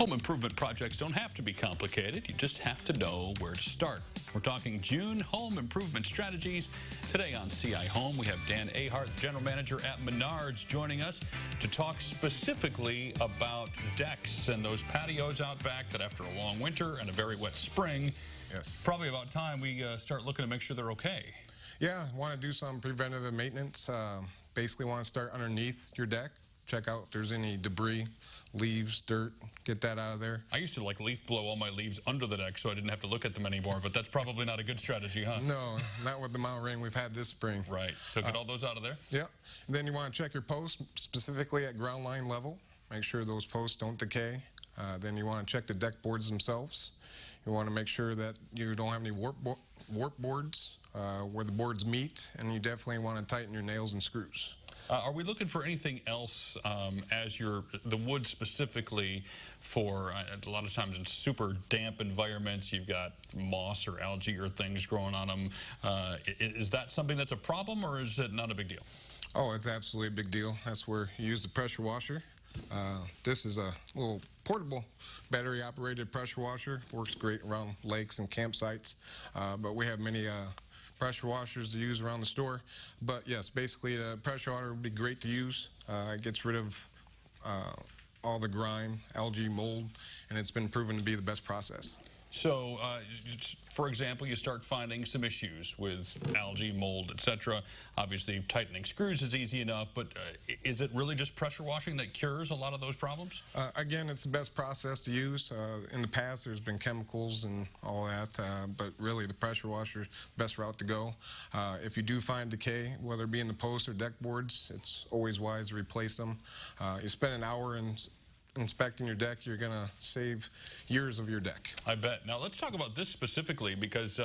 Home improvement projects don't have to be complicated. You just have to know where to start. We're talking June home improvement strategies. Today on CI Home, we have Dan Ahart, General Manager at Menards, joining us to talk specifically about decks and those patios out back that after a long winter and a very wet spring, probably about time we start looking to make sure they're okay. Yeah, want to do some preventative maintenance. Basically want to start underneath your deck. Check out if there's any debris, leaves, dirt, get that out of there. I used to leaf blow all my leaves under the deck so I didn't have to look at them anymore, but that's probably not a good strategy, huh? No, not with the amount of rain we've had this spring. Right, so get all those out of there? Yeah, and then you want to check your posts, specifically at ground line level. Make sure those posts don't decay. Then you want to check the deck boards themselves. You want to make sure that you don't have any warp boards where the boards meet, and you definitely want to tighten your nails and screws. Are we looking for anything else as the wood specifically for a lot of times in super damp environments, you've got moss or algae or things growing on them. Is that something that's a problem, or is it not a big deal? Oh, it's absolutely a big deal. That's where you use the pressure washer. This is a little portable battery operated pressure washer. Works great around lakes and campsites, but we have many pressure washers to use around the store. But yes, basically the pressure washer would be great to use. It gets rid of all the grime, algae, mold, and it's been proven to be the best process. So, for example, you start finding some issues with algae, mold, etc. Obviously, tightening screws is easy enough, but is it really just pressure washing that cures a lot of those problems? Again, it's the best process to use. In the past, there's been chemicals and all that, but really the pressure washer is the best route to go. If you do find decay, whether it be in the posts or deck boards, it's always wise to replace them. You spend an hour inspecting your deck, you're going to save years of your deck. I bet. Now let's talk about this specifically, because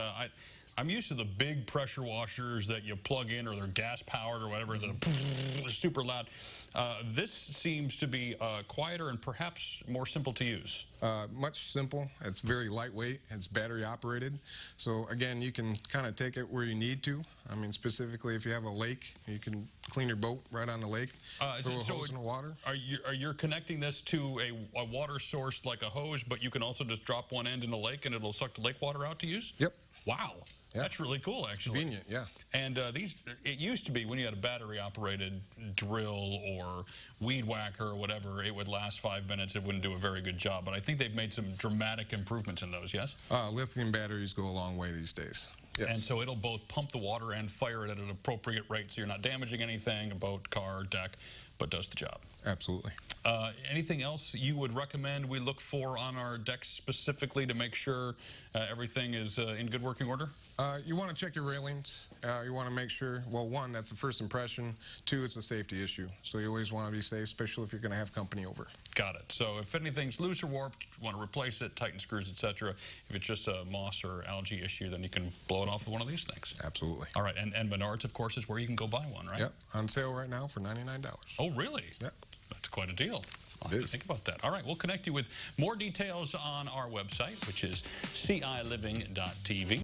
I'm used to the big pressure washers that you plug in, or they're gas powered or whatever, that are super loud. This seems to be quieter and perhaps more simple to use. Much simple. It's very lightweight. It's battery operated. So again, you can kind of take it where you need to. I mean, specifically if you have a lake, you can clean your boat right on the lake, throw a hose in the water. Are you connecting this to a water source like a hose, but you can also just drop one end in the lake and it'll suck the lake water out to use? Yep. Wow. Yep. That's really cool, actually. It's convenient, yeah. And it used to be when you had a battery-operated drill or weed whacker or whatever, it would last 5 minutes. It wouldn't do a very good job. But I think they've made some dramatic improvements in those, yes? Lithium batteries go a long way these days. Yes. And so it'll both pump the water and fire it at an appropriate rate, so you're not damaging anything, a boat, car, deck, but does the job. Absolutely. Anything else you would recommend we look for on our decks specifically to make sure everything is in good working order? You want to check your railings. You want to make sure, well, one, that's the first impression. Two, it's a safety issue. So you always want to be safe, especially if you're going to have company over. Got it. So if anything's loose or warped, you want to replace it, tighten screws, etc. If it's just a moss or algae issue, then you can blow it off with one of these things. Absolutely. All right. And Menards, of course, is where you can go buy one, right? Yep. On sale right now for $99. Oh, really? Yep. That's quite a deal. I'll have to think about that. All right, we'll connect you with more details on our website, which is ciLiving.tv.